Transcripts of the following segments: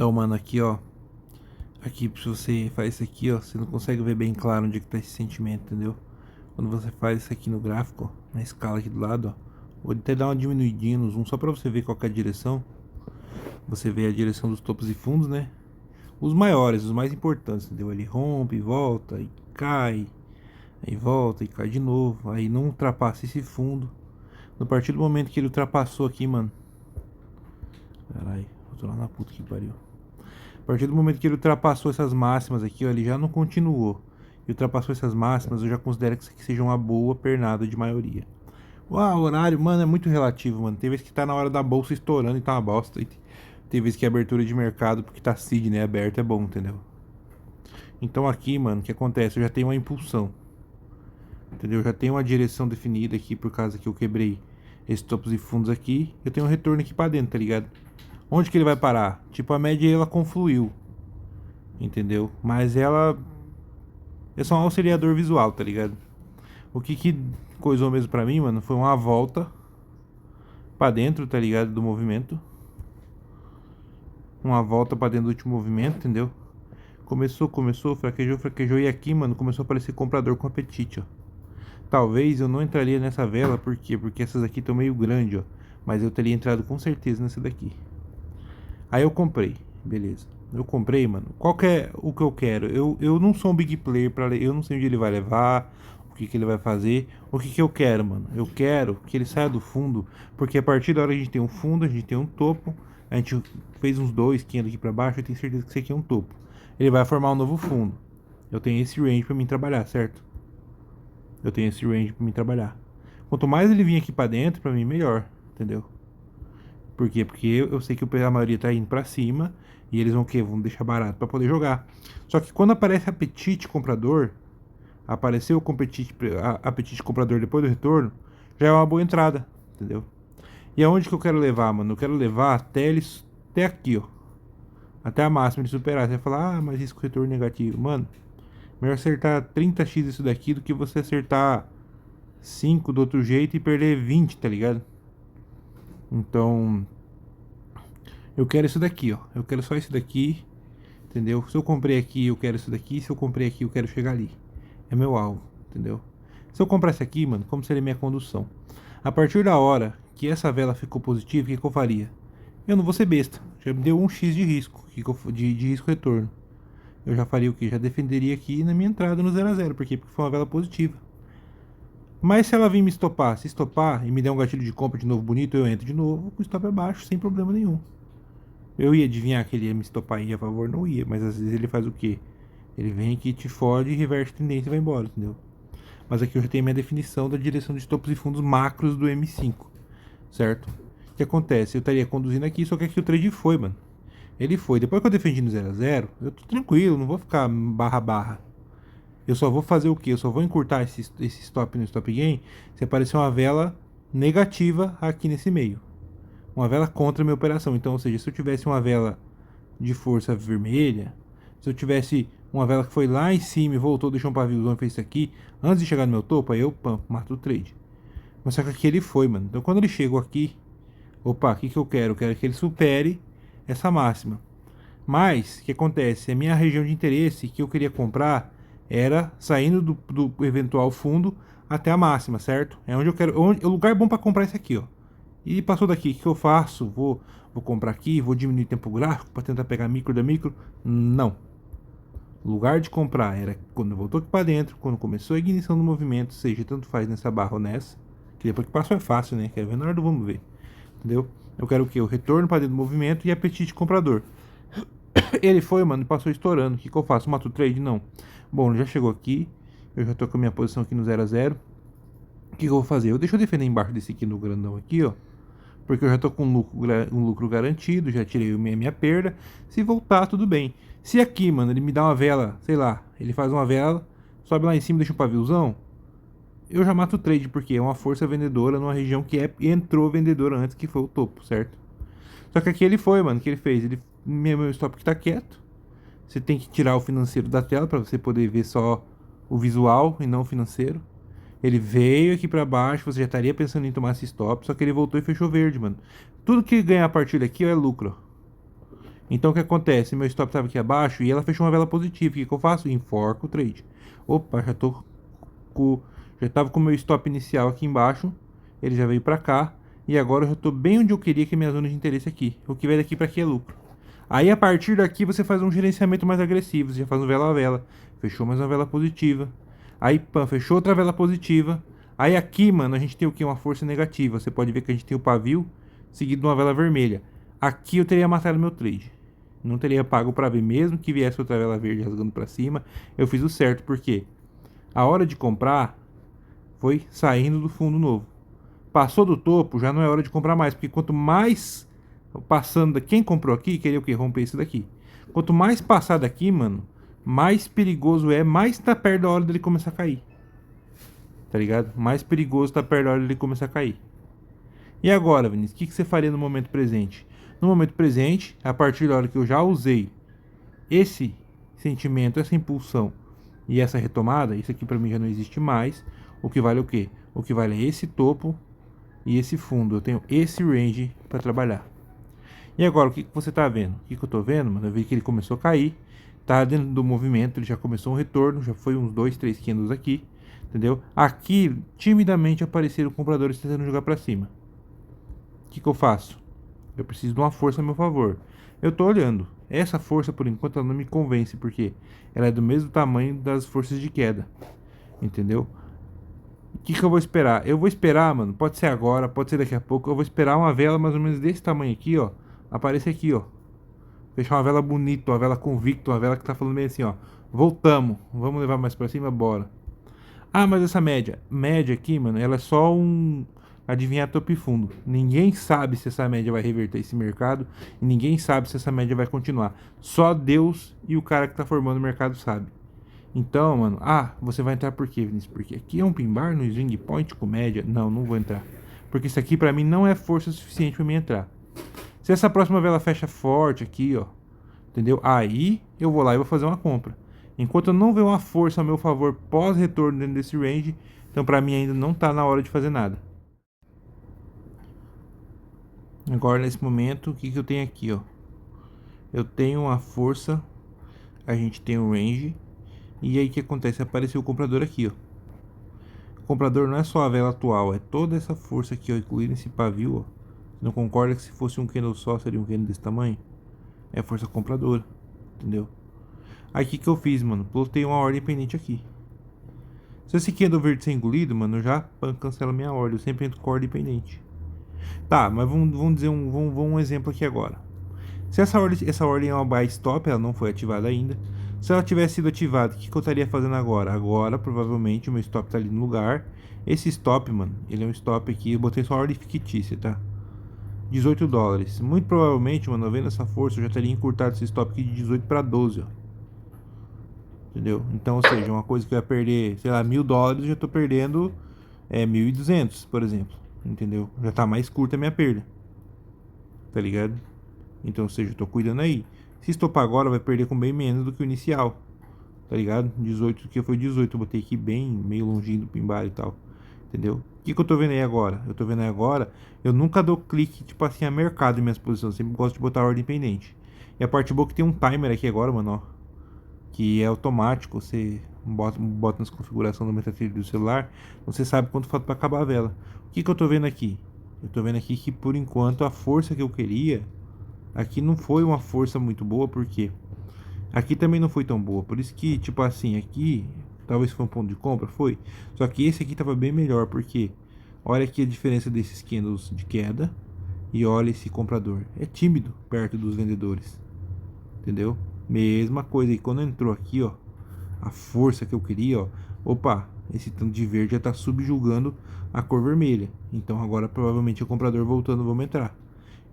Então, mano, aqui, ó. Aqui, se você faz isso aqui, ó, você não consegue ver bem claro onde é que tá esse sentimento, entendeu? Quando você faz isso aqui no gráfico, ó, na escala aqui do lado, ó. Vou até dar uma diminuidinha no zoom, só pra você ver qual que é a direção. Você vê a direção dos topos e fundos, né? Os maiores, os mais importantes, entendeu? Ele rompe, volta, e cai, aí volta e cai de novo. Aí não ultrapassa esse fundo. No partir do momento que ele ultrapassou aqui, mano. Caralho, eu tô lá na puta que pariu. A partir do momento que ele ultrapassou essas máximas aqui, ó, ele já não continuou. E ultrapassou essas máximas, eu já considero que isso aqui seja uma boa pernada de maioria. Uau, o horário, mano, é muito relativo, mano. Tem vezes que tá na hora da bolsa estourando e tá uma bosta. E tem vezes que é abertura de mercado porque tá seed, né? Aberto é bom, entendeu? Então aqui, mano, o que acontece? Eu já tenho uma impulsão. Entendeu? Eu já tenho uma direção definida aqui por causa que eu quebrei esses topos e fundos aqui. Eu tenho um retorno aqui pra dentro, tá ligado? Onde que ele vai parar? Tipo, a média ela confluiu. Entendeu? Mas ela é só um auxiliador visual, tá ligado? O que coisou mesmo pra mim, mano, foi uma volta pra dentro, tá ligado? Do movimento. Uma volta pra dentro do último movimento, entendeu? Começou, fraquejou. E aqui, mano, começou a aparecer comprador com apetite, ó. Talvez eu não entraria nessa vela, por quê? Porque essas aqui estão meio grandes, ó. Mas eu teria entrado com certeza nessa daqui. Aí eu comprei, beleza. Eu comprei, mano. Qual que é o que eu quero? Eu não sou um big player para eu não sei onde ele vai levar, o que ele vai fazer. O que eu quero, mano? Eu quero que ele saia do fundo, porque a partir da hora a gente tem um fundo, a gente tem um topo. A gente fez uns dois que aqui para baixo, eu tenho certeza que esse aqui é um topo. Ele vai formar um novo fundo. Eu tenho esse range para mim trabalhar, certo? Eu tenho esse range para mim trabalhar. Quanto mais ele vir aqui para dentro, para mim melhor, entendeu? Por quê? Porque eu sei que a maioria tá indo pra cima e eles vão o quê? Vão deixar barato pra poder jogar. Só que quando aparece apetite comprador, apareceu o apetite comprador depois do retorno, já é uma boa entrada, entendeu? E aonde que eu quero levar, mano? Eu quero levar até eles, até aqui, ó. Até a máxima de superar. Você vai falar, ah, mas risco retorno negativo. Mano, melhor acertar 30x isso daqui do que você acertar 5 do outro jeito e perder 20, tá ligado? Então, eu quero isso daqui, ó. Eu quero só isso daqui, entendeu? Se eu comprei aqui, eu quero isso daqui. Se eu comprei aqui, eu quero chegar ali. É meu alvo, entendeu? Se eu comprar isso aqui, mano, como seria minha condução? A partir da hora que essa vela ficou positiva, o que eu faria? Eu não vou ser besta. Já me deu um X de risco, de risco retorno. Eu já faria o que? Já defenderia aqui na minha entrada no 0 a 0. Por quê? Porque foi uma vela positiva. Mas se ela vir me estopar, se estopar e me der um gatilho de compra de novo bonito, eu entro de novo com o stop abaixo, sem problema nenhum. Eu ia adivinhar que ele ia me estopar e ia a favor, não ia, mas às vezes ele faz o quê? Ele vem aqui, te fode, reverte a tendência e vai embora, entendeu? Mas aqui eu já tenho minha definição da direção de topos e fundos macros do M5, certo? O que acontece? Eu estaria conduzindo aqui, só que aqui o trade foi, mano. Ele foi. Depois que eu defendi no 0 a 0, eu tô tranquilo, não vou ficar barra. Eu só vou fazer o quê? Eu só vou encurtar esse stop no stop gain se aparecer uma vela negativa aqui nesse meio. Uma vela contra a minha operação. Então, ou seja, se eu tivesse uma vela de força vermelha, se eu tivesse uma vela que foi lá em cima e voltou, deixou um paviozão e fez isso aqui, antes de chegar no meu topo, aí eu mato o trade. Mas só que aqui ele foi, mano. Então quando ele chegou aqui, opa, o que eu quero? Eu quero que ele supere essa máxima. Mas, o que acontece? A minha região de interesse que eu queria comprar era saindo do eventual fundo até a máxima, certo? É onde eu quero. O lugar bom para comprar é esse aqui, ó. E passou daqui, o que eu faço? Vou comprar aqui, vou diminuir o tempo gráfico para tentar pegar micro da micro? Não. O lugar de comprar era quando voltou aqui para dentro, quando começou a ignição do movimento, seja tanto faz nessa barra ou nessa, que depois que passou é fácil, né? Quer ver na hora do vamos ver, entendeu? Eu quero o que? O retorno para dentro do movimento e apetite comprador. Ele foi, mano, e passou estourando. O que eu faço? Mato o trade? Não. Bom, ele já chegou aqui, eu já tô com a minha posição aqui no 0 a 0. O que eu vou fazer? Deixa eu defender embaixo desse aqui no grandão aqui, ó. Porque eu já tô com um lucro garantido, já tirei minha perda. Se voltar, tudo bem. Se aqui, mano, ele me dá uma vela, sei lá, ele faz uma vela, sobe lá em cima, deixa um paviozão, eu já mato o trade, porque é uma força vendedora numa região que entrou vendedora antes, que foi o topo, certo? Só que aqui ele foi, mano, o que ele fez? Meu stop que tá quieto. Você tem que tirar o financeiro da tela para você poder ver só o visual e não o financeiro. Ele veio aqui pra baixo, você já estaria pensando em tomar esse stop, só que ele voltou e fechou verde, mano. Tudo que ganha a partir daqui é lucro. Então o que acontece? Meu stop estava aqui abaixo e ela fechou uma vela positiva. O que eu faço? Enforco o trade. Opa, já tava com o meu stop inicial aqui embaixo. Ele já veio para cá. E agora eu já tô bem onde eu queria, que é minha zona de interesse aqui. O que vai daqui para aqui é lucro. Aí a partir daqui você faz um gerenciamento mais agressivo. Você já faz um vela a vela. Fechou mais uma vela positiva. Aí, pã, fechou outra vela positiva. Aí aqui, mano, a gente tem o que? Uma força negativa. Você pode ver que a gente tem o pavio seguido de uma vela vermelha. Aqui eu teria matado meu trade. Não teria pago para ver, mesmo que viesse outra vela verde rasgando para cima. Eu fiz o certo, porque a hora de comprar foi saindo do fundo novo. Passou do topo, já não é hora de comprar mais, porque quanto mais passando, quem comprou aqui queria o que? Romper isso daqui. Quanto mais passar daqui, mano, mais perigoso é, mais tá perto da hora dele começar a cair. Tá ligado? Mais perigoso tá perto da hora dele começar a cair. E agora, Vinícius, o que você faria no momento presente? No momento presente, a partir da hora que eu já usei esse sentimento, essa impulsão e essa retomada, isso aqui para mim já não existe mais. O que vale é o quê? O que vale é esse topo e esse fundo. Eu tenho esse range para trabalhar. E agora, o que você está vendo? O que eu estou vendo, mano? Eu vi que ele começou a cair. Tá dentro do movimento, ele já começou um retorno. Já foi uns 2, 3 candles aqui. Entendeu? Aqui, timidamente apareceram compradores tentando jogar para cima. O que eu faço? Eu preciso de uma força a meu favor. Eu tô olhando. Essa força, por enquanto, ela não me convence, porque ela é do mesmo tamanho das forças de queda. Entendeu? O que eu vou esperar? Eu vou esperar, mano. Pode ser agora, pode ser daqui a pouco. Eu vou esperar uma vela mais ou menos desse tamanho aqui, ó. Aparecer aqui, ó. Fechar uma vela bonita, uma vela convicta, uma vela que tá falando meio assim, ó. Voltamos. Vamos levar mais pra cima? Bora. Ah, mas essa média. Média aqui, mano, ela é só um adivinhar topo e fundo. Ninguém sabe se essa média vai reverter esse mercado. E ninguém sabe se essa média vai continuar. Só Deus e o cara que tá formando o mercado sabe. Então, mano, você vai entrar por quê, Vinícius? Porque aqui é um pin bar no swing point com média? Não, não vou entrar. Porque isso aqui pra mim não é força suficiente pra mim entrar. Se essa próxima vela fecha forte aqui, ó, entendeu? Aí eu vou lá e vou fazer uma compra. Enquanto eu não ver uma força a meu favor pós-retorno dentro desse range, então pra mim ainda não tá na hora de fazer nada. Agora nesse momento, o que eu tenho aqui, ó? Eu tenho uma força, a gente tem um range, e aí o que acontece? Apareceu o comprador aqui, ó. O comprador não é só a vela atual, é toda essa força aqui, ó, incluindo esse pavio, ó. Não concorda que se fosse um candle só seria um candle desse tamanho? É a força compradora, entendeu? Aí o que eu fiz, mano? Plotei uma ordem pendente aqui. Se esse candle verde ser engolido, mano, eu já cancelo minha ordem. Eu sempre entro com ordem pendente. Tá, mas vamos dizer um exemplo aqui agora. Se essa ordem é uma buy stop, ela não foi ativada ainda. Se ela tivesse sido ativada, o que eu estaria fazendo agora? Agora, provavelmente, o meu stop tá ali no lugar. Esse stop, mano, ele é um stop aqui. Eu botei só uma ordem fictícia, tá? 18 dólares. Muito provavelmente, mano, vendo essa força, eu já teria encurtado esse stop aqui de 18 para 12, ó. Entendeu? Então, ou seja, uma coisa que eu ia perder, sei lá, $1.000, eu já tô perdendo 1.200, por exemplo. Entendeu? Já tá mais curta a minha perda. Tá ligado? Então, ou seja, eu tô cuidando aí. Se estopar agora, vai perder com bem menos do que o inicial. Tá ligado? 18, que foi 18. Eu botei aqui bem, meio longinho do pimbar e tal. Entendeu? O que eu tô vendo aí agora? Eu tô vendo aí agora, eu nunca dou clique, tipo assim, a mercado em minhas posições. Eu sempre gosto de botar a ordem pendente. E a parte boa é que tem um timer aqui agora, mano, ó. Que é automático, você bota nas configurações do MetaTrader do celular, você sabe quanto falta para acabar a vela. O que eu tô vendo aqui? Eu tô vendo aqui que por enquanto a força que eu queria aqui não foi uma força muito boa, porque aqui também não foi tão boa. Por isso que, tipo assim, aqui talvez foi um ponto de compra, foi. Só que esse aqui tava bem melhor, porque olha aqui a diferença desses candles de queda e olha esse comprador. É tímido perto dos vendedores. Entendeu? Mesma coisa. E quando entrou aqui, ó, a força que eu queria, ó, opa, esse tanto de verde já tá subjugando a cor vermelha. Então agora provavelmente o comprador voltando, vamos entrar.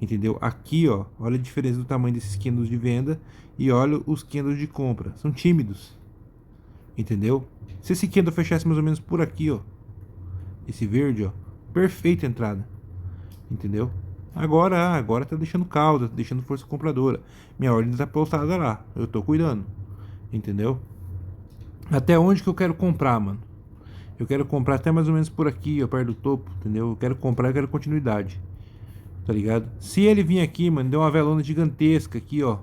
Entendeu? Aqui, ó, olha a diferença do tamanho desses candles de venda e olha os candles de compra. São tímidos. Entendeu? Se esse candle fechasse mais ou menos por aqui, ó, esse verde, ó, perfeita entrada. Entendeu? Agora tá deixando cauda, tá deixando força compradora. Minha ordem tá postada lá, eu tô cuidando. Entendeu? Até onde que eu quero comprar, mano? Eu quero comprar até mais ou menos por aqui, ó, perto do topo, entendeu? Eu quero comprar, eu quero continuidade. tá ligado? Se ele vir aqui, mano, deu uma velona gigantesca aqui, ó,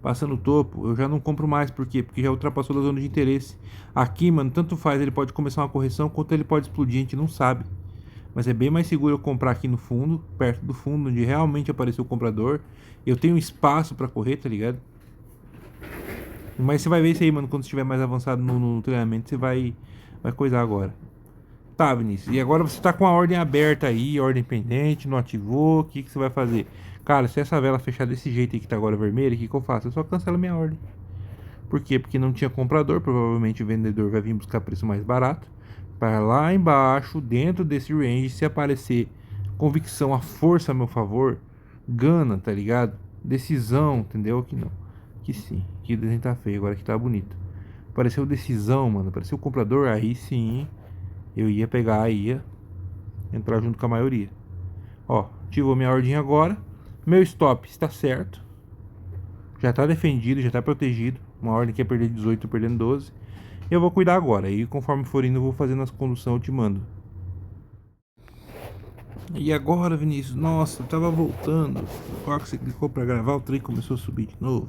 passando o topo, eu já não compro mais. Por quê? Porque já ultrapassou da zona de interesse. Aqui, mano, tanto faz, ele pode começar uma correção, quanto ele pode explodir, a gente não sabe. Mas é bem mais seguro eu comprar aqui no fundo, perto do fundo, onde realmente apareceu o comprador. Eu tenho espaço pra correr, tá ligado? Mas você vai ver isso aí, mano, quando estiver mais avançado no treinamento, você vai coisar agora. Tá, Vinícius, e agora você tá com a ordem aberta aí, ordem pendente, não ativou, o que que você vai fazer? Cara, se essa vela fechar desse jeito aí que tá agora vermelha, o que que eu faço? Eu só cancelo minha ordem. Por quê? Porque não tinha comprador, provavelmente o vendedor vai vir buscar preço mais barato. Para lá embaixo, dentro desse range, se aparecer convicção, a força a meu favor, gana, tá ligado? Decisão, entendeu? Que não. Que sim, que desenho tá feio, agora que tá bonito. Apareceu decisão, mano, apareceu o comprador, aí sim, eu ia pegar, ia entrar junto com a maioria. Ó, ativou minha ordem agora. Meu stop está certo. Já tá defendido, já tá protegido. Uma ordem que ia perder 18, tô perdendo 12. Eu vou cuidar agora. E conforme for indo, eu vou fazendo as conduções, eu te mando. E agora, Vinícius? Nossa, eu tava voltando. Qual que você clicou pra gravar? O trem começou a subir de novo.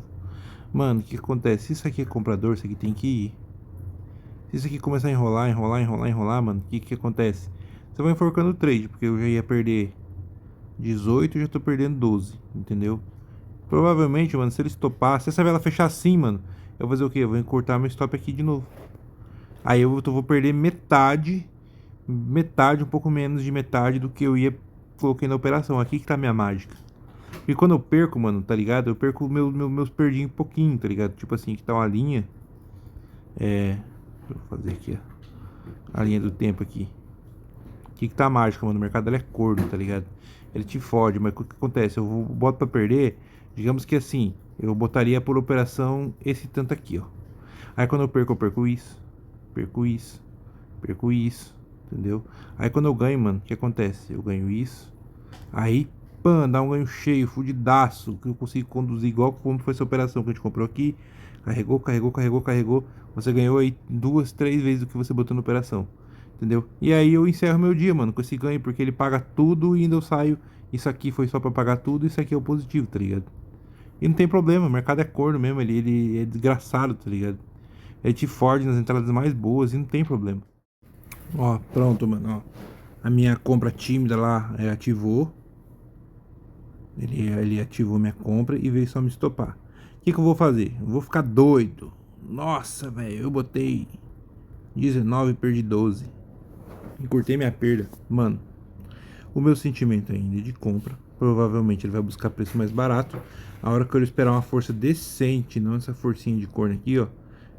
Mano, o que acontece? Se isso aqui é comprador, isso aqui tem que ir. Se isso aqui começar a enrolar, mano, o que acontece? Você vai enforcando o trade, porque eu já ia perder 18 e já tô perdendo 12, entendeu? Provavelmente, mano, se ele estopar, se essa vela fechar assim, mano, eu vou fazer o quê? Eu vou encurtar meu stop aqui de novo. Aí eu vou perder metade, um pouco menos de metade do que eu ia coloquei na operação. Aqui que tá a minha mágica. E quando eu perco, mano, tá ligado? Eu perco meus perdinhos um pouquinho, tá ligado? Tipo assim, que tá uma linha. Deixa eu fazer aqui, ó. A linha do tempo aqui. Aqui que tá a mágica, mano. O mercado ele é corno, tá ligado? Ele te fode, mas o que acontece? Eu boto pra perder, digamos que assim, eu botaria por operação esse tanto aqui, ó. Aí quando eu perco isso, perco isso, perco isso, entendeu? Aí quando eu ganho, mano, o que acontece? Eu ganho isso, aí, pã, dá um ganho cheio, fudidaço, que eu consigo conduzir igual como foi essa operação que a gente comprou aqui. Carregou. Você ganhou aí 2, 3 vezes o que você botou na operação. Entendeu? E aí eu encerro meu dia, mano, com esse ganho, porque ele paga tudo e ainda eu saio. Isso aqui foi só pra pagar tudo, isso aqui é o positivo, tá ligado? E não tem problema, o mercado é corno mesmo, ele é desgraçado, tá ligado? Ele te fode nas entradas mais boas e não tem problema. Ó, pronto, mano, ó. A minha compra tímida lá ativou. Ele ativou minha compra e veio só me estopar. O que eu vou fazer? Eu vou ficar doido. Nossa, velho, eu botei 19 e perdi 12. Encurtei minha perda. Mano, o meu sentimento ainda é de compra. Provavelmente ele vai buscar preço mais barato. A hora que eu esperar uma força decente, não essa forcinha de corno aqui, ó.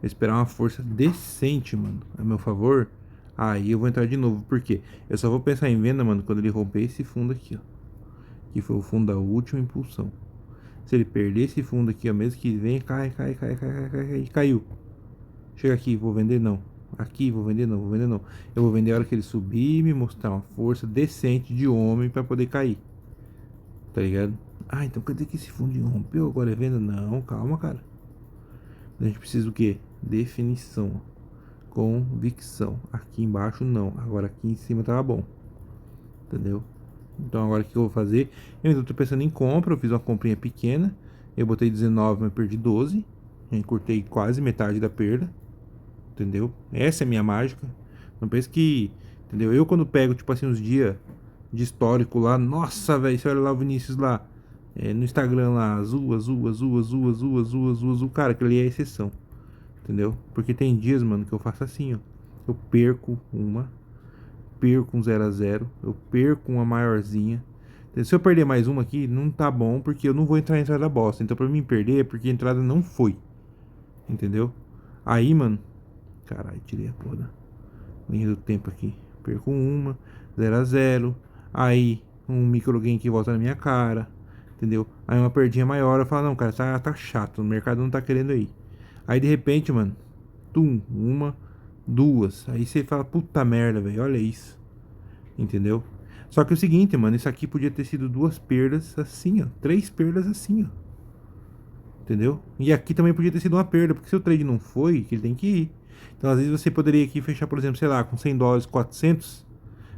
Eu esperar uma força decente, mano, a meu favor. Aí eu vou entrar de novo. Por quê? Eu só vou pensar em venda, mano, quando ele romper esse fundo aqui, ó. Que foi o fundo da última impulsão. Se ele perder esse fundo aqui, ó, mesmo que venha, cai, e caiu. Chega aqui, vou vender não. Aqui, vou vender não. Eu vou vender a hora que ele subir e me mostrar uma força decente de homem pra poder cair. Tá ligado? Ah, então quer dizer que esse fundo rompeu, agora é venda? Não, calma, cara. A gente precisa do quê? Definição. Convicção. Aqui embaixo não. Agora aqui em cima tava bom. Entendeu? Então agora o que eu vou fazer? Eu ainda tô pensando em compra. Eu fiz uma comprinha pequena. Eu botei 19, mas perdi 12. Eu encurtei quase metade da perda. Entendeu? Essa é a minha mágica. Não pense que... Entendeu? Eu quando pego, tipo assim, uns dias de histórico lá. Nossa, velho, você olha lá o Vinícius lá. No Instagram lá, azul. Cara, aquilo ali é exceção. Entendeu? Porque tem dias, mano, que eu faço assim, ó. Eu perco um 0 a 0, eu perco uma maiorzinha. Se eu perder mais uma aqui, não tá bom, porque eu não vou entrar na entrada bosta. Então pra mim perder é porque a entrada não foi. Entendeu? Aí, mano, caralho, tirei a porra da linha do tempo aqui. Perco uma, 0 a 0. Aí um micro game que volta na minha cara. Entendeu? Aí uma perdinha maior, eu falo, não, cara, tá chato, o mercado não tá querendo aí. Aí de repente, mano, uma, duas. Aí você fala, puta merda, velho, olha isso. Entendeu? Só que é o seguinte, mano, isso aqui podia ter sido 2 perdas assim, ó. 3 perdas assim, ó. Entendeu? E aqui também podia ter sido uma perda, porque se o trade não foi, que ele tem que ir. Então às vezes você poderia aqui fechar, por exemplo, sei lá, com $100, 400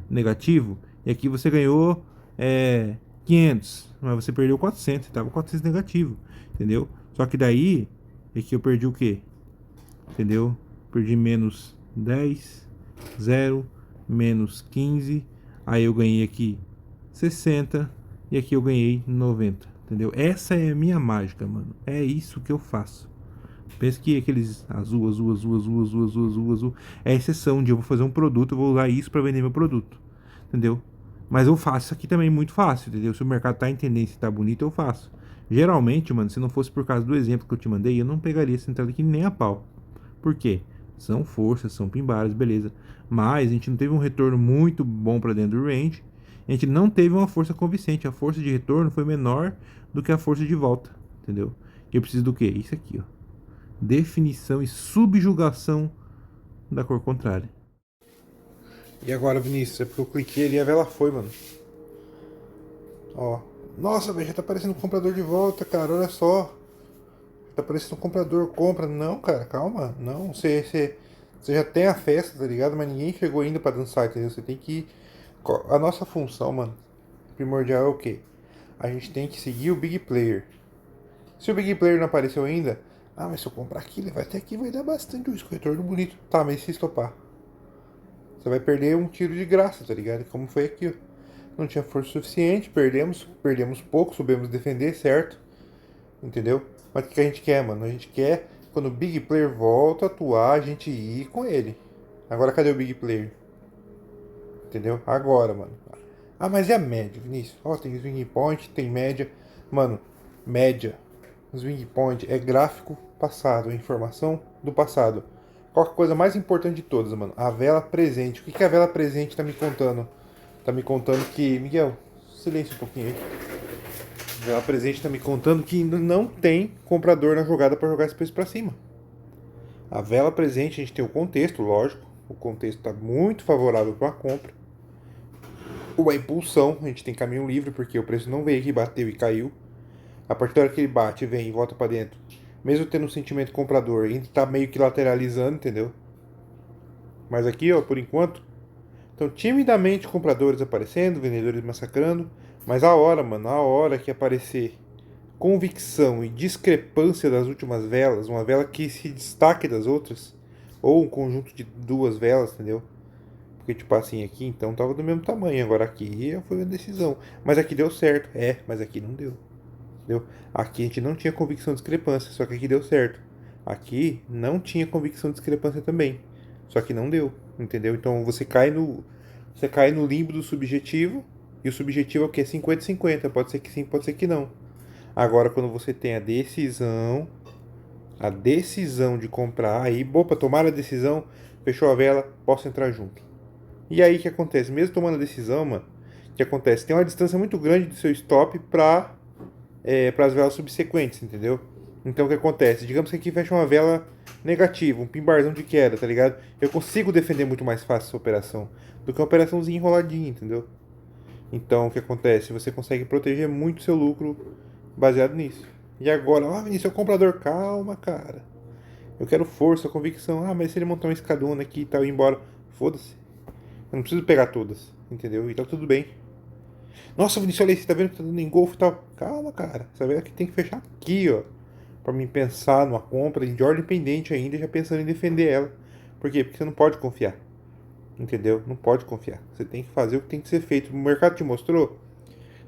negativo. E aqui você ganhou 500, mas você perdeu 400, tava 400 negativo, entendeu? Só que daí, é que eu perdi o quê? Entendeu? Perdi menos 10, 0, menos 15, aí eu ganhei aqui 60 e aqui eu ganhei 90, entendeu? Essa é a minha mágica, mano. É isso que eu faço. Pensa que aqueles azul, azul, azul, azul, azul, azul, azul, azul é exceção. Um dia eu vou fazer um produto, eu vou usar isso para vender meu produto, entendeu? Mas eu faço isso aqui também muito fácil, entendeu? Se o mercado tá em tendência e tá bonito, eu faço. Geralmente, mano, se não fosse por causa do exemplo que eu te mandei, eu não pegaria essa entrada aqui nem a pau. Por quê? São forças, são pimbares, beleza. Mas a gente não teve um retorno muito bom para dentro do range. A gente não teve uma força convincente. A força de retorno foi menor do que a força de volta, entendeu? E eu preciso do quê? Isso aqui, ó. Definição e subjugação da cor contrária. E agora, Vinícius, é porque eu cliquei ali e a vela foi, mano. Ó. Nossa, velho, já tá parecendo um comprador de volta, cara. Olha só. Tá parecendo um comprador compra. Não, cara, calma. Não, você já tem a festa, tá ligado? Mas ninguém chegou ainda pra dançar, entendeu? Você tem que. A nossa função, mano, primordial é o quê? A gente tem que seguir o Big Player. Se o Big Player não apareceu ainda, ah, mas se eu comprar aqui, ele vai até aqui, vai dar bastante um retorno bonito. Tá, mas se estopar? Você vai perder um tiro de graça, tá ligado? Como foi aqui, ó. Não tinha força suficiente, perdemos pouco, soubemos defender, certo? Entendeu? Mas o que a gente quer, mano? A gente quer, quando o Big Player volta a atuar, a gente ir com ele. Agora cadê o Big Player? Entendeu? Agora, mano. Ah, mas é a média, Vinícius. Ó, tem swing point, tem média. Mano, média. Swing point é gráfico passado, é informação do passado. Qual a coisa mais importante de todas, mano? A vela presente. O que a vela presente tá me contando? Tá me contando que... Miguel, silêncio um pouquinho aí. A vela presente tá me contando que não tem comprador na jogada para jogar esse preço para cima. A vela presente, a gente tem o contexto, lógico. O contexto tá muito favorável para a compra. A impulsão, a gente tem caminho livre, porque o preço não veio aqui, bateu e caiu. A partir da hora que ele bate, vem e volta para dentro, mesmo tendo um sentimento comprador, ainda tá meio que lateralizando, entendeu? Mas aqui, ó, por enquanto, estão timidamente compradores aparecendo, vendedores massacrando. Mas a hora, mano, a hora que aparecer convicção e discrepância das últimas velas, uma vela que se destaque das outras, ou um conjunto de duas velas, entendeu? Porque, tipo assim, aqui então tava do mesmo tamanho, agora aqui foi uma decisão. Mas aqui deu certo, mas aqui não deu. Entendeu? Aqui a gente não tinha convicção de discrepância, só que aqui deu certo. Aqui não tinha convicção de discrepância também, só que não deu, entendeu? Então você cai no limbo do subjetivo, e o subjetivo é o que? 50-50, pode ser que sim, pode ser que não. Agora quando você tem a decisão de comprar, aí, opa, tomar a decisão, fechou a vela, posso entrar junto. E aí o que acontece? Mesmo tomando a decisão, mano, o que acontece? Tem uma distância muito grande do seu stop para as velas subsequentes, entendeu? Então o que acontece? Digamos que aqui fecha uma vela negativa, um pimbarzão de queda, tá ligado? Eu consigo defender muito mais fácil essa operação do que uma operaçãozinha enroladinha, entendeu? Então o que acontece? Você consegue proteger muito seu lucro baseado nisso. E agora, Vinícius, é o comprador, calma, cara. Eu quero força, convicção. Mas se ele montar uma escadona aqui e tal e ir embora, foda-se. Eu não preciso pegar todas, entendeu? E tá tudo bem. Nossa, Vinícius, olha aí, você tá vendo que tá dando engolfo e tal. Calma, cara. Você vai ver que tem que fechar aqui, ó. Pra mim pensar numa compra de ordem pendente ainda, já pensando em defender ela. Por quê? Porque você não pode confiar. Entendeu? Não pode confiar. Você tem que fazer o que tem que ser feito. O mercado te mostrou.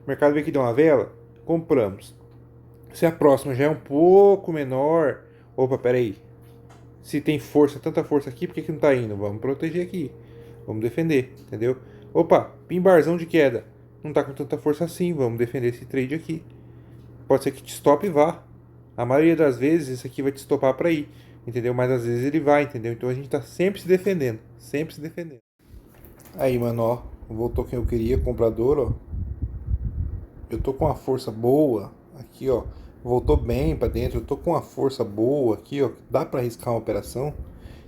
O mercado veio aqui dar uma vela. Compramos. Se a próxima já é um pouco menor. Opa, peraí. Se tem força, tanta força aqui, por que não tá indo? Vamos proteger aqui. Vamos defender, entendeu? Opa, pimbarzão de queda. Não tá com tanta força assim, vamos defender esse trade aqui. Pode ser que te stop e vá. A maioria das vezes isso aqui vai te stopar para ir, entendeu? Mas às vezes ele vai, entendeu? Então a gente tá sempre se defendendo, sempre se defendendo. Aí, mano, ó, voltou quem eu queria, comprador, ó. Eu tô com uma força boa aqui, ó. Voltou bem para dentro, eu tô com uma força boa aqui, ó. Dá para arriscar uma operação.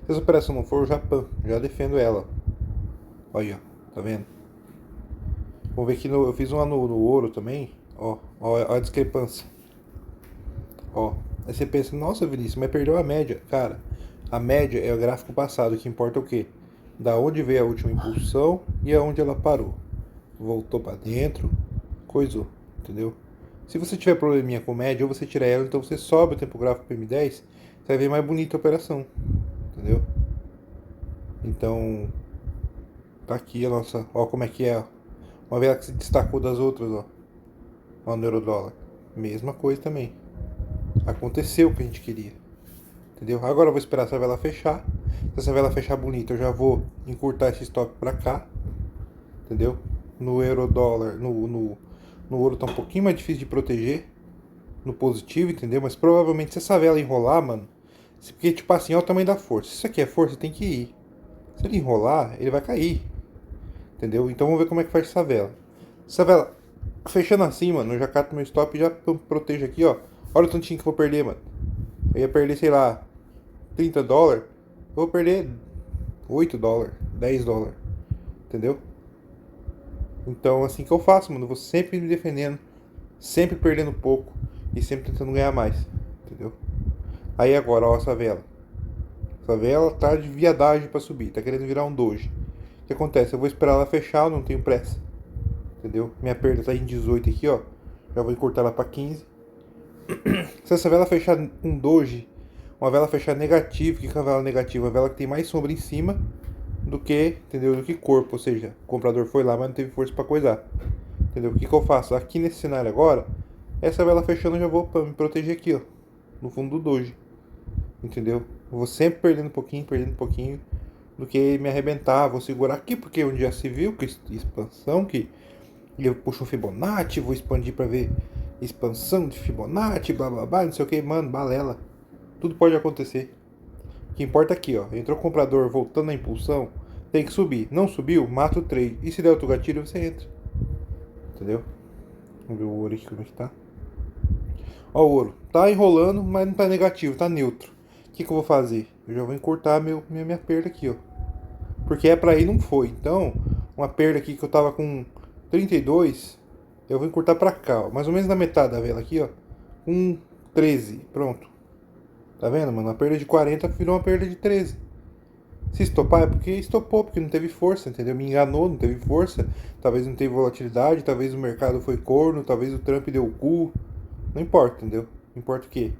Se essa operação não for, eu já defendo ela. Olha, ó, tá vendo? Vamos ver aqui, eu fiz uma no ouro também. Ó a discrepância. Ó, aí você pensa, nossa Vinícius, mas perdeu a média. Cara, a média é o gráfico passado, que importa o quê? Da onde veio a última impulsão e aonde ela parou. Voltou para dentro, coisou. entendeu? Se você tiver probleminha com média, ou você tira ela, então você sobe o tempo gráfico para M10, você vai ver mais bonita a operação, entendeu? Então, tá aqui a nossa, ó como é que é, ó. Uma vela que se destacou das outras, ó no Eurodólar. Mesma coisa também. Aconteceu o que a gente queria, entendeu? Agora eu vou esperar essa vela fechar. Se essa vela fechar bonita, eu já vou encurtar esse stop pra cá, entendeu? No Eurodólar, no ouro tá um pouquinho mais difícil de proteger, no positivo, entendeu? Mas provavelmente se essa vela enrolar, mano, porque tipo assim, olha o tamanho da força. Se isso aqui é força, tem que ir. Se ele enrolar, ele vai cair, entendeu? Então vamos ver como é que faz essa vela. Essa vela fechando assim, mano, eu já cato meu stop e já protejo aqui, ó. Olha o tantinho que eu vou perder, mano. Eu ia perder, sei lá, $30. Eu vou perder $8, $10, entendeu? Então, assim que eu faço, mano. Eu vou sempre me defendendo, sempre perdendo pouco e sempre tentando ganhar mais, entendeu? Aí agora, ó, essa vela. Essa vela tá de viadagem pra subir, tá querendo virar um doji. O que acontece? Eu vou esperar ela fechar, eu não tenho pressa, entendeu? Minha perda tá em 18 aqui, ó. Já vou encurtar ela pra 15. Se essa vela fechar um doji, uma vela fechar negativa, que é uma vela negativa? Uma vela que tem mais sombra em cima do que, entendeu? Do que corpo, ou seja, o comprador foi lá, mas não teve força para coisar, entendeu? O que eu faço? Aqui nesse cenário agora, essa vela fechando eu já vou me proteger aqui, ó, no fundo do doji, entendeu? Eu vou sempre perdendo um pouquinho, do que me arrebentar, vou segurar aqui, porque um dia se viu que expansão, que eu puxo um Fibonacci, vou expandir para ver expansão de Fibonacci, blá blá blá, não sei o que, mano, balela, tudo pode acontecer. O que importa é aqui, ó. Entrou o comprador voltando na impulsão, tem que subir. Não subiu, mata o trade. E se der outro gatilho, você entra. Entendeu? Vamos ver o ouro aqui como é que tá. Ó o ouro. Tá enrolando, mas não tá negativo, tá neutro. O que eu vou fazer? Eu já vou encurtar minha perda aqui, ó. Porque é pra ir, não foi. Então, uma perda aqui que eu tava com 32, eu vou encurtar pra cá, ó. Mais ou menos na metade da vela aqui, ó. 13. Pronto. Tá vendo, mano? Uma perda de 40 virou uma perda de 13. Se estopar é porque estopou, porque não teve força, entendeu? Me enganou, não teve força. Talvez não teve volatilidade, talvez o mercado foi corno, talvez o Trump deu o cu. Não importa, entendeu? Não importa o quê?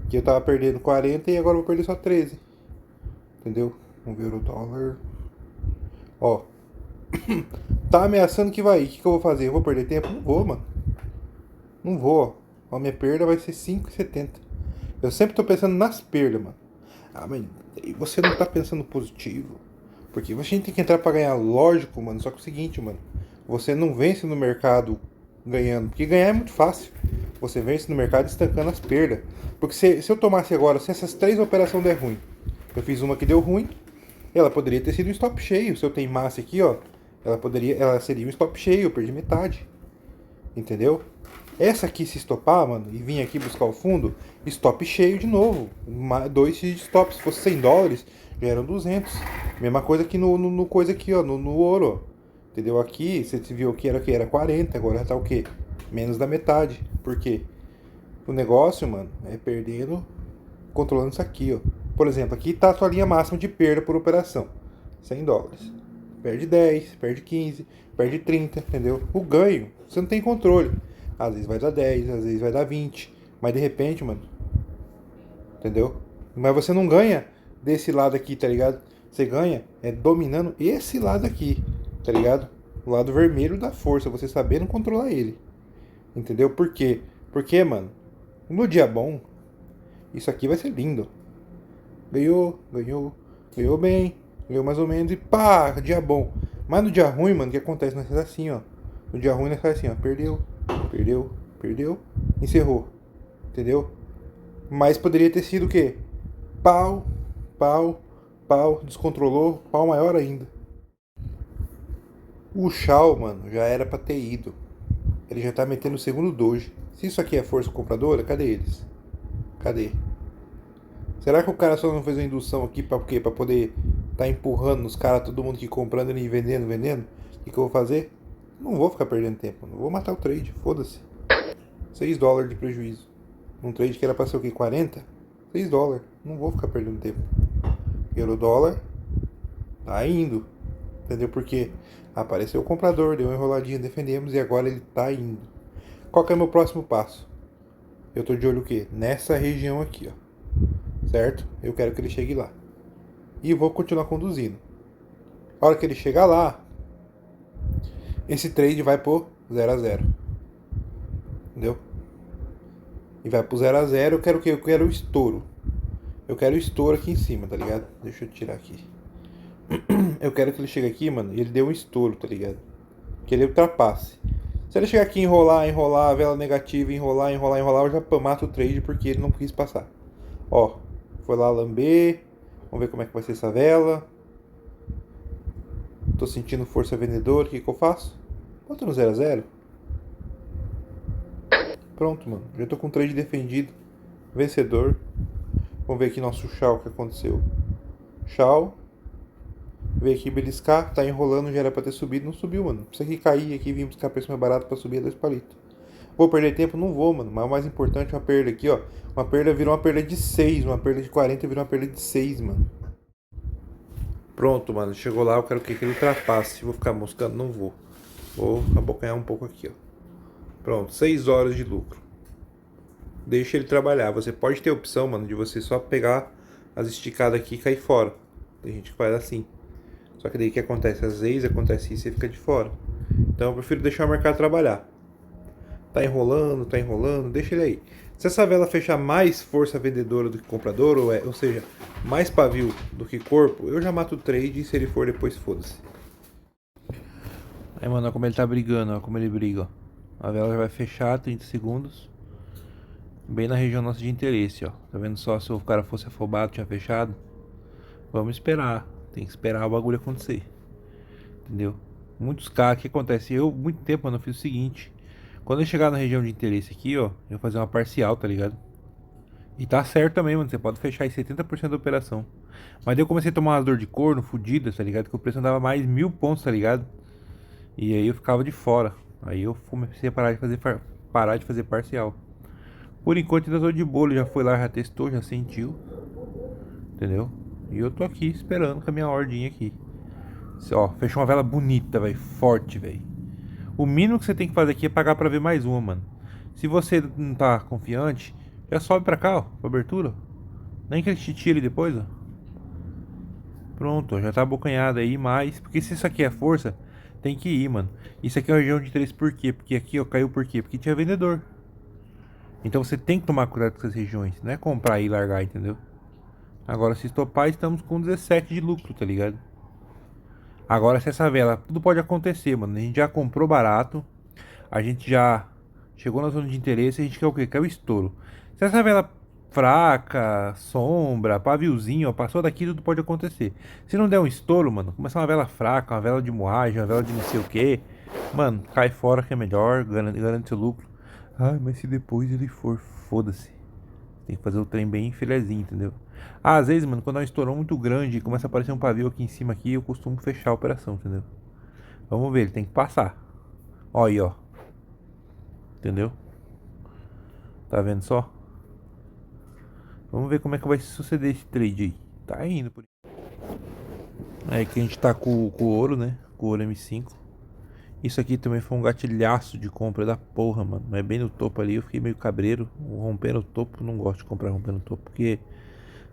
Que eu tava perdendo 40 e agora eu vou perder só 13. Entendeu? Vamos ver o dólar. Ó. Tá ameaçando que vai ir. O que eu vou fazer? Eu vou perder tempo? Não vou, mano. Não vou, ó. A minha perda vai ser 5,70. Eu sempre tô pensando nas perdas, mano. Ah, mas você não tá pensando positivo. Porque a gente tem que entrar pra ganhar, lógico, mano. Só que é o seguinte, mano. Você não vence no mercado ganhando. Porque ganhar é muito fácil. Você vence no mercado estancando as perdas. Porque se eu tomasse agora, se essas 3 operações der ruim. Eu fiz uma que deu ruim. Ela poderia ter sido um stop cheio. Se eu teimasse aqui, ó. Ela seria um stop cheio. Eu perdi metade. Entendeu? Essa aqui se estopar, mano, e vir aqui buscar o fundo, stop cheio de novo. 2 de stop. Se fosse $100, já eram 200. Mesma coisa que no coisa aqui, ó, no ouro. Entendeu? Aqui, você viu que era 40, agora tá o quê? Menos da metade. Por quê? O negócio, mano, é perdendo, controlando isso aqui, ó. Por exemplo, aqui tá a tua linha máxima de perda por operação. $100. Perde 10, perde 15, perde 30, entendeu? O ganho, você não tem controle. Às vezes vai dar 10, às vezes vai dar 20. Mas de repente, mano. Entendeu? Mas você não ganha desse lado aqui, tá ligado? Você ganha dominando esse lado aqui, tá ligado? O lado vermelho da força, você sabendo controlar ele. Entendeu? Por quê? Porque, mano, no dia bom, isso aqui vai ser lindo. Ganhou bem, ganhou mais ou menos e pá, dia bom. Mas no dia ruim, mano, o que acontece? Nós faz assim, ó. No dia ruim nós faz assim, ó. Perdeu, encerrou. Entendeu? Mas poderia ter sido o quê? Pau, descontrolou, pau maior ainda. O Shao, mano, já era pra ter ido. Ele já tá metendo o segundo doji. Se isso aqui é força compradora, cadê eles? Cadê? Será que o cara só não fez uma indução aqui pra quê? Pra poder tá empurrando os caras, todo mundo aqui comprando e vendendo? O que eu vou fazer? Não vou ficar perdendo tempo. Não vou matar o trade, foda-se. $6 de prejuízo. Um trade que era pra ser o quê? 40? $6. Não vou ficar perdendo tempo. Euro dólar tá indo. Entendeu? Porque apareceu o comprador, deu uma enroladinha, defendemos e agora ele tá indo. Qual que é o meu próximo passo? Eu tô de olho o quê? Nessa região aqui, ó. Certo? Eu quero que ele chegue lá. E vou continuar conduzindo. A hora que ele chegar lá, esse trade vai pro 0 a 0. Entendeu? E vai pro 0 a 0. Eu quero o quê? Eu quero o estouro. Eu quero o estouro aqui em cima, tá ligado? Deixa eu tirar aqui. Eu quero que ele chegue aqui, mano, e ele dê um estouro, tá ligado? Que ele ultrapasse. Se ele chegar aqui e enrolar, a vela negativa, enrolar, eu já mato o trade porque ele não quis passar. Ó, foi lá lamber. Vamos ver como é que vai ser essa vela. Tô sentindo força vendedora, o que eu faço? Bota no 0 a 0. Pronto, mano. Já tô com o trade defendido. Vencedor. Vamos ver aqui nosso Shao, o que aconteceu. Shao. Veio aqui beliscar, tá enrolando, já era pra ter subido, não subiu, mano. Precisa que cair aqui, vim buscar preço mais barato pra subir a 2 palitos. Vou perder tempo? Não vou, mano. Mas o mais importante é uma perda aqui, ó. Uma perda virou uma perda de 6, uma perda de 40 virou uma perda de 6, mano. Pronto, mano. Chegou lá, eu quero que ele ultrapasse. Vou ficar moscando? Não vou. Vou abocanhar um pouco aqui, ó. Pronto, 6 horas de lucro. Deixa ele trabalhar. Você pode ter a opção, mano, de você só pegar as esticadas aqui e cair fora. Tem gente que faz assim. Só que daí o que acontece? Às vezes acontece isso e você fica de fora. Então eu prefiro deixar o mercado trabalhar. Tá enrolando, deixa ele aí. Se essa vela fechar mais força vendedora do que compradora, ou seja, mais pavio do que corpo, eu já mato o trade e se ele for depois, foda-se. Aí, mano, olha como ele tá brigando, olha como ele briga, ó. A vela já vai fechar 30 segundos. Bem na região nossa de interesse, ó. Tá vendo só? Se o cara fosse afobado, tinha fechado. Vamos esperar. Tem que esperar o bagulho acontecer. Entendeu? Muitos caras, o que acontece? Eu, muito tempo, mano, eu fiz o seguinte. Quando eu chegar na região de interesse aqui, ó, eu vou fazer uma parcial, tá ligado? E tá certo também, mano. Você pode fechar aí 70% da operação. Mas daí eu comecei a tomar umas dor de corno, fodidas, tá ligado? Que o preço andava mais 1000 pontos, tá ligado? E aí eu ficava de fora. Aí eu comecei a parar de fazer parcial. Por enquanto ainda tô de boa, já foi lá, já testou, já sentiu. Entendeu? E eu tô aqui esperando com a minha ordem aqui. Ó, fechou uma vela bonita, velho. Forte, velho. O mínimo que você tem que fazer aqui é pagar pra ver mais uma, mano. Se você não tá confiante, já sobe pra cá, ó, pra abertura. Nem que ele te tire depois, ó. Pronto, ó, já tá abocanhado aí, mas... Porque se isso aqui é força, tem que ir, mano. Isso aqui é uma região de interesse por quê? Porque aqui, ó, caiu por quê? Porque tinha vendedor. Então você tem que tomar cuidado com essas regiões. Não é comprar e largar, entendeu? Agora, se estopar, estamos com 17 de lucro, tá ligado? Agora, se essa vela, tudo pode acontecer, mano. A gente já comprou barato. A gente já chegou na zona de interesse. A gente quer o quê? Quer o estouro. Se essa vela fraca, sombra, paviozinho, ó, passou daqui, tudo pode acontecer. Se não der um estouro, mano, começar uma vela fraca, uma vela de moagem, uma vela de não sei o que, mano, cai fora que é melhor, garante seu lucro. Ai, mas se depois ele for, foda-se. Tem que fazer o trem bem filezinho, entendeu? Às vezes, mano, quando é um estourão muito grande e começa a aparecer um pavio aqui em cima aqui, eu costumo fechar a operação, entendeu? Vamos ver, ele tem que passar. Ó aí, ó. Entendeu? Tá vendo só? Vamos ver como é que vai suceder esse trade aí. Tá indo por aí que a gente tá com o ouro, né? Com o ouro M5. Isso aqui também foi um gatilhaço de compra da porra, mano. Mas bem no topo ali, eu fiquei meio cabreiro. Rompendo o topo, não gosto de comprar rompendo o topo, porque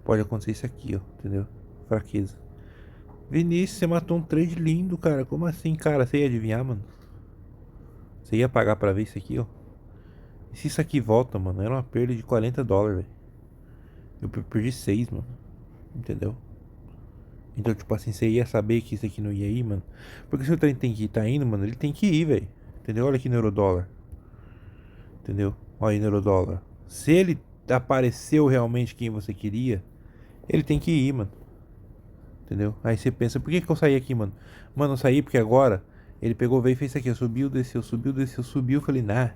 pode acontecer isso aqui, ó. Entendeu? Fraqueza. Vinícius, você matou um trade lindo, cara. Como assim, cara? Você ia adivinhar, mano? Você ia pagar pra ver isso aqui, ó. E se isso aqui volta, mano? Era uma perda de 40 dólares, velho. Eu perdi 6, mano. Entendeu? Então, tipo assim, você ia saber que isso aqui não ia ir, mano. Porque se o trem tem que ir, tá indo, mano, ele tem que ir, velho. Entendeu? Olha aqui no Eurodólar. Entendeu? Olha aí no Eurodólar. Se ele apareceu realmente quem você queria, ele tem que ir, mano. Entendeu? Aí você pensa, por que que eu saí aqui, mano? Mano, eu saí porque agora ele pegou, veio e fez isso aqui. Subiu, desceu, subiu, desceu, subiu. Eu falei, nah,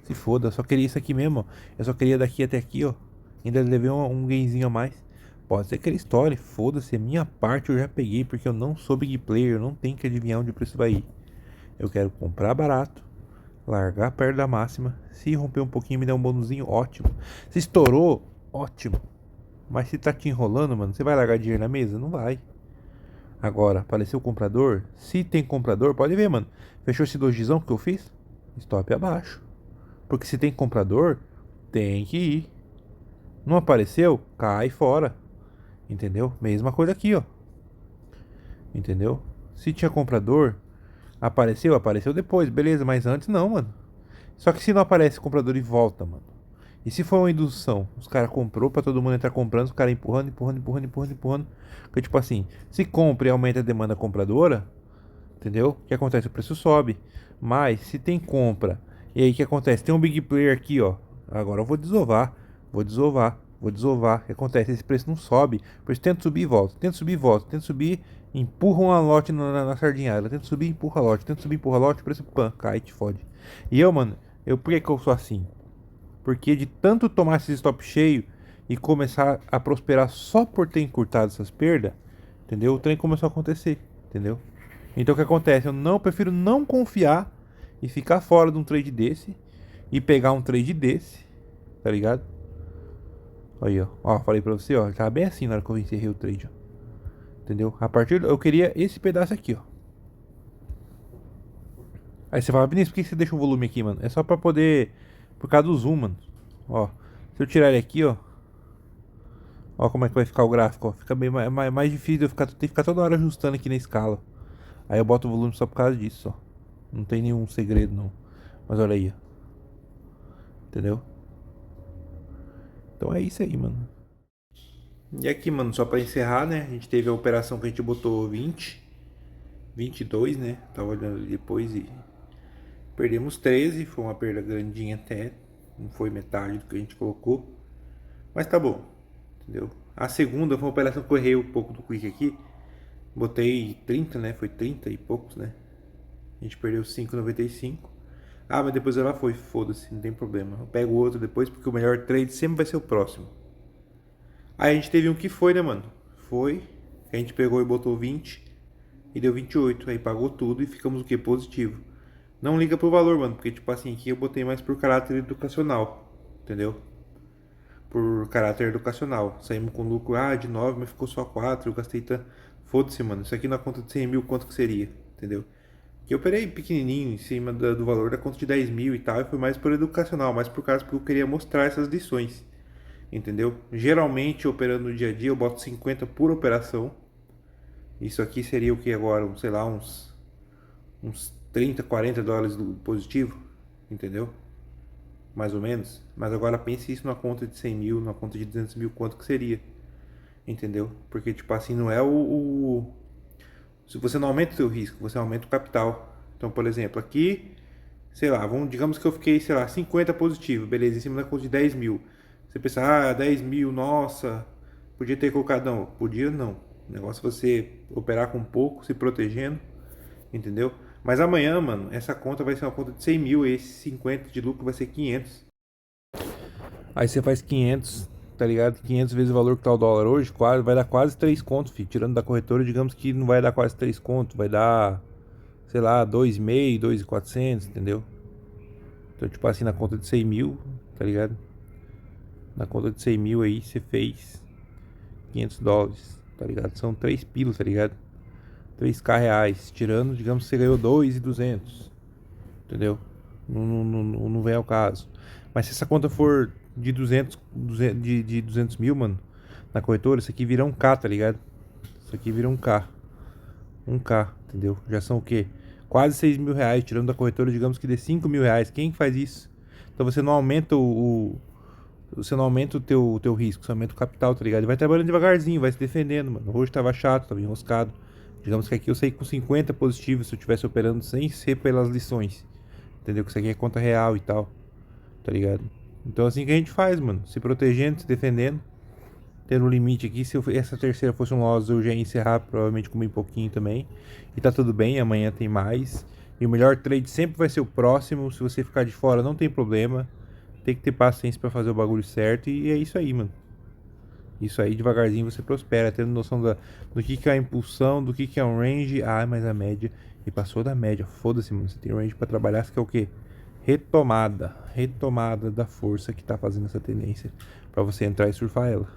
se foda, eu só queria isso aqui mesmo, ó. Eu só queria daqui até aqui, ó. Ainda levei um gainzinho a mais. Pode ser aquela história, foda-se, a minha parte eu já peguei porque eu não sou big player, eu não tenho que adivinhar onde o preço vai ir. Eu quero comprar barato, largar perto da máxima. Se romper um pouquinho, me der um bonuzinho, ótimo. Se estourou, ótimo. Mas se tá te enrolando, mano, você vai largar dinheiro na mesa? Não vai. Agora, apareceu o comprador. Se tem comprador, pode ver, mano. Fechou esse dojizão que eu fiz? Stop abaixo. Porque se tem comprador, tem que ir. Não apareceu? Cai fora. Entendeu? Mesma coisa aqui, ó. Entendeu? Se tinha comprador, apareceu depois, beleza, mas antes não, mano. Só que se não aparece comprador e volta, mano. E se for uma indução, os caras comprou pra todo mundo entrar comprando, os caras empurrando, empurrando, empurrando, empurrando, empurrando. Porque tipo assim, se compra e aumenta a demanda compradora, entendeu? O que acontece? O preço sobe. Mas se tem compra, e aí o que acontece? Tem um big player aqui, ó. Agora eu vou desovar, vou desovar, vou desovar. O que acontece? Esse preço não sobe. O preço tenta subir e volta, tenta subir e volta, tenta subir, empurra uma lote na sardinhada, tenta subir, empurra lote, tenta subir, empurra lote, o preço pã, cai, te fode. E eu, mano, por que que eu sou assim? Porque de tanto tomar esse stop cheio e começar a prosperar só por ter encurtado essas perdas, entendeu? O trem começou a acontecer, entendeu? Então o que acontece? Eu prefiro não confiar e ficar fora de um trade desse e pegar um trade desse, tá ligado? Aí, ó. Ó, falei pra você, ó. Tava bem assim na hora que eu encerrei o trade, ó. Entendeu? A partir eu queria esse pedaço aqui, ó. Aí você fala, Vinícius, por que você deixa o volume aqui, mano? É só pra poder. Por causa do zoom, mano. Ó. Se eu tirar ele aqui, ó. Ó como é que vai ficar o gráfico, ó. Fica bem mais difícil, ter que ficar toda hora ajustando aqui na escala. Aí eu boto o volume só por causa disso, ó. Não tem nenhum segredo, não. Mas olha aí, ó. Entendeu? Então é isso aí, mano. E aqui, mano, só pra encerrar, né? A gente teve a operação que a gente botou 22, né? Tava olhando depois e perdemos 13. Foi uma perda grandinha até. Não foi metade do que a gente colocou. Mas tá bom, entendeu? A segunda foi uma operação que eu errei um pouco do quick aqui. Botei 30, né? Foi 30 e poucos, né? A gente perdeu 5,95. Ah, mas depois ela foi, foda-se, não tem problema. Eu pego outro depois porque o melhor trade sempre vai ser o próximo. Aí a gente teve um que foi, né, mano? Foi. A gente pegou e botou 20 e deu 28. Aí pagou tudo e ficamos o que? Positivo. Não liga pro valor, mano, porque tipo assim, aqui eu botei mais por caráter educacional. Entendeu? Por caráter educacional. Saímos com lucro, de 9, mas ficou só 4. Eu gastei tanto. Foda-se, mano. Isso aqui na conta de 100 mil, quanto que seria? Entendeu? Que eu operei pequenininho em cima do valor da conta de 10 mil e tal, e foi mais por educacional, mais por causa que eu queria mostrar essas lições, entendeu? Geralmente, operando no dia a dia, eu boto 50 por operação. Isso aqui seria o que agora? Sei lá, uns 30, 40 dólares do positivo, entendeu? Mais ou menos. Mas agora pense isso numa conta de 100 mil, numa conta de 200 mil, quanto que seria, entendeu? Porque, tipo assim, não é se você não aumenta o seu risco, você aumenta o capital. Então, por exemplo, aqui, sei lá, digamos que eu fiquei, sei lá, 50 positivo, beleza, em cima da conta de 10 mil. Você pensa, 10 mil, nossa, podia ter colocado. Não, podia não. O negócio é você operar com pouco, se protegendo, entendeu? Mas amanhã, mano, essa conta vai ser uma conta de 100 mil, e esse 50 de lucro vai ser 500. Aí você faz 500, tá ligado? 500 vezes o valor que tá o dólar hoje, vai dar quase 3 contos, filho. Tirando da corretora, digamos que não vai dar quase 3 contos, vai dar, sei lá, 2,5, 2,400, entendeu? Então, tipo assim, na conta de 100 mil, tá ligado? Na conta de 100 mil aí, você fez 500 dólares, tá ligado? São 3 pilos, tá ligado? 3k reais. Tirando, digamos que você ganhou 2,200, entendeu? Não vem ao caso. Mas se essa conta for de 200 mil, mano, na corretora, isso aqui vira um K, tá ligado? Isso aqui vira um K. Um K, entendeu? Já são o quê? Quase 6 mil reais. Tirando da corretora, digamos que dê 5 mil reais. Quem faz isso? Então você não aumenta você não aumenta o teu risco, você aumenta o capital, tá ligado? E vai trabalhando devagarzinho, vai se defendendo, mano. Hoje tava chato, tava enroscado. Digamos que aqui eu saí com 50 positivos se eu estivesse operando sem ser pelas lições. Entendeu? Que isso aqui é conta real e tal. Tá ligado? Então assim que a gente faz, mano. Se protegendo, se defendendo. Tendo um limite aqui. Se essa terceira fosse um loss, eu já ia encerrar, provavelmente com bem pouquinho também. E tá tudo bem, amanhã tem mais. E o melhor trade sempre vai ser o próximo. Se você ficar de fora, não tem problema. Tem que ter paciência pra fazer o bagulho certo. E é isso aí, mano. Isso aí, devagarzinho você prospera, tendo noção do que é a impulsão, do que é um range. Mas a média. E passou da média. Foda-se, mano. Você tem um range pra trabalhar, você quer o quê? Retomada da força que tá fazendo essa tendência pra você entrar e surfar ela.